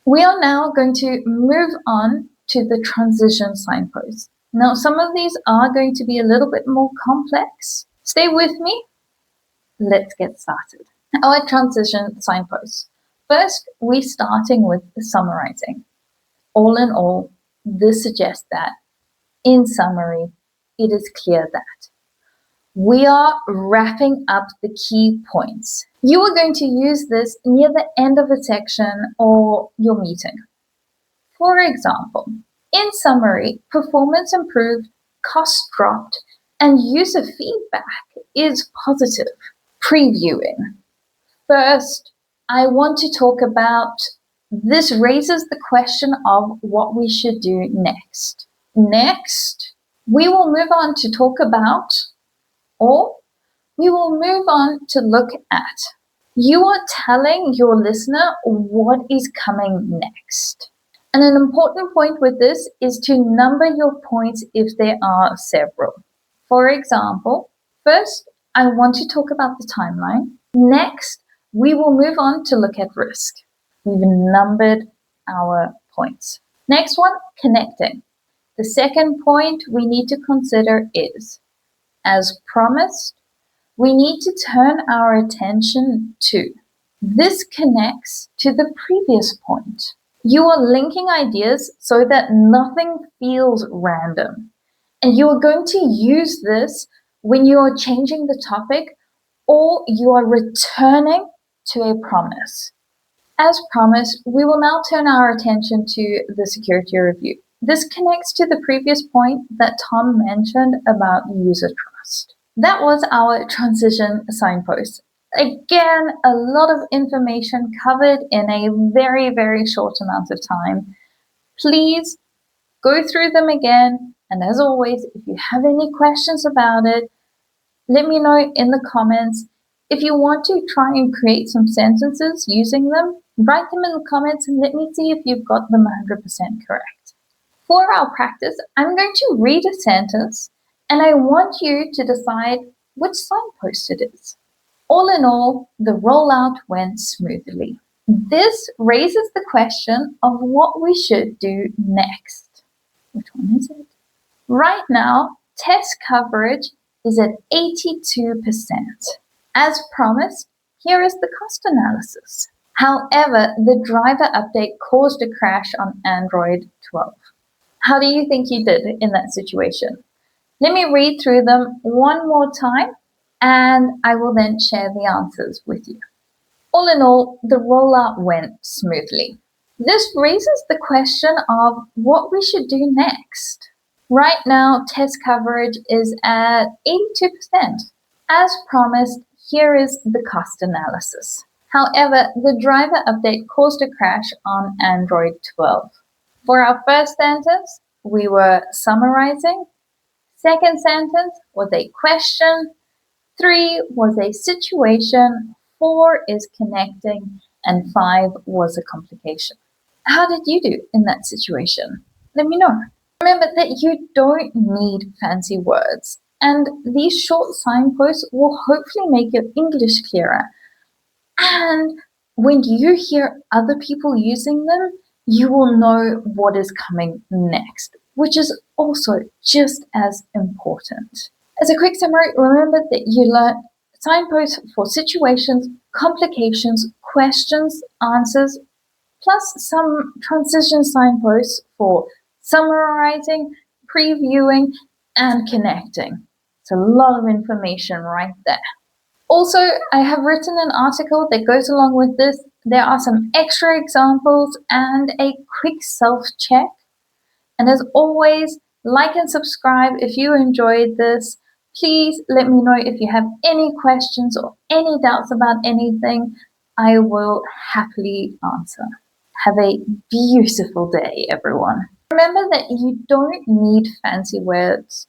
We are now going to move on to the transition signposts. Now, some of these are going to be a little bit more complex. Stay with me. Let's get started. Our transition signposts. First, we're starting with summarizing. All in all, this suggests that, in summary, it is clear that we are wrapping up the key points. You are going to use this near the end of a section or your meeting. For example, in summary, performance improved, cost dropped, and user feedback is positive. Previewing. First, I want to talk about this raises the question of what we should do next. Next, we will move on to talk about, or we will move on to look at. You are telling your listener what is coming next. And an important point with this is to number your points if there are several. For example, first, I want to talk about the timeline. Next, we will move on to look at risk. We've numbered our points. Next one, connecting. The second point we need to consider is, as promised, we need to turn our attention to. This connects to the previous point. You are linking ideas so that nothing feels random. And you are going to use this when you are changing the topic or you are returning to a promise. As promised, we will now turn our attention to the security review. This connects to the previous point that Tom mentioned about user trust. That was our transition signpost. Again, a lot of information covered in a very, very short amount of time. Please go through them again. And as always, if you have any questions about it, let me know in the comments. If you want to try and create some sentences using them, write them in the comments and let me see if you've got them 100% correct. For our practice, I'm going to read a sentence and I want you to decide which signpost it is. All in all, the rollout went smoothly. This raises the question of what we should do next. Which one is it? Right now, test coverage is at 82%. As promised, here is the cost analysis. However, the driver update caused a crash on Android 12. How do you think you did in that situation? Let me read through them one more time and I will then share the answers with you. All in all, the rollout went smoothly. This raises the question of what we should do next. Right now, test coverage is at 82%. As promised, here is the cost analysis. However, the driver update caused a crash on Android 12. For our first sentence, we were summarizing. Second sentence was a question. 3 was a situation. 4 is connecting. And 5 was a complication. How did you do in that situation? Let me know. Remember that you don't need fancy words. And these short signposts will hopefully make your English clearer. And when you hear other people using them, you will know what is coming next, which is also just as important. As a quick summary, remember that you learned signposts for situations, complications, questions, answers, plus some transition signposts for summarizing, previewing, and connecting. It's a lot of information right there. Also, I have written an article that goes along with this. There are some extra examples and a quick self-check. And as always, like and subscribe if you enjoyed this. Please let me know if you have any questions or any doubts about anything. I will happily answer. Have a beautiful day, everyone. Remember that you don't need fancy words